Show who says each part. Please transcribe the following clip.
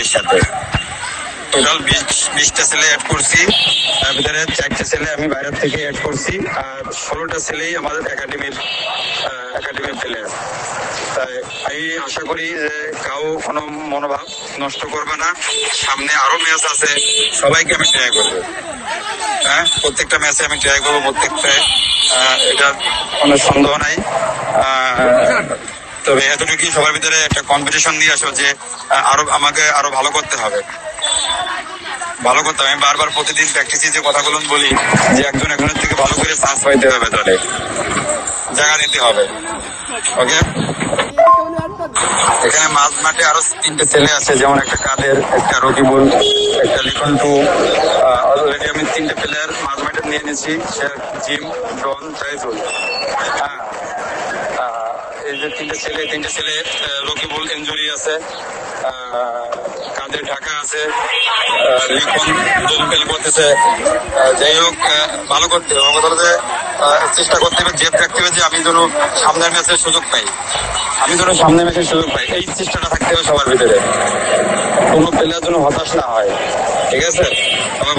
Speaker 1: এর সাথে। টোটাল 20টা ছেলে অ্যাড করছি, তার ভিতরে 4টে ছেলে আমি বাইরের থেকে অ্যাড করছি, আর 16টা ছেলেই আমাদের একাডেমির প্লেয়ার। তাই আমি আশা করি যে কাউ কোনো মনোভাব নষ্ট করবে না। সামনে আরো ম্যাচ আছে, সবাইকে আমি ট্রাই করবো। হ্যাঁ, প্রত্যেকটা ম্যাচে আমি ট্রাই করবো, প্রত্যেকটায়। এটা কোনো সন্দেহ নাই। তবে এতটুকুই, সবার ভিতরে একটা কম্পিটিশন নিয়ে আসো যে আমাকে আরো ভালো করতে হবে। আমি বারবার প্রতিদিন প্র্যাকটিসে যে কথাগুলো বলি যে একজন একজনের থেকে ভালো করে চান্স পাইতে হবে, দলে জায়গা দিতে হবে। ওকে, এখানে মাঝ মাঠে আরো 3টে ছেলে আছে, যেমন একটা কাদের, একটা রকিবুল, একটা লিখন্টু। অলরেডি আমি 3টে প্লেয়ার মাঝ মাঠে নিয়ে নিয়েছি, জিম, ডন, জাইজুল। হ্যাঁ, এই যে 3টে ছেলে, রকিবুল ইনজুরি আছে, কাদের ঢাকা আছে, লিখন দোলপেল করতেছে। যাই হোক, ভালো করতে হবে, আমাদের চেষ্টা করতে হবে, জেদ রাখতে হবে যে আমি যেন সামনের ম্যাচের সুযোগ পাই, এই চেষ্টাটা থাকতে হবে সবার ভিতরে। কোনো প্লেয়ার যেন হতাশ না হয়। ঠিক আছে, আমার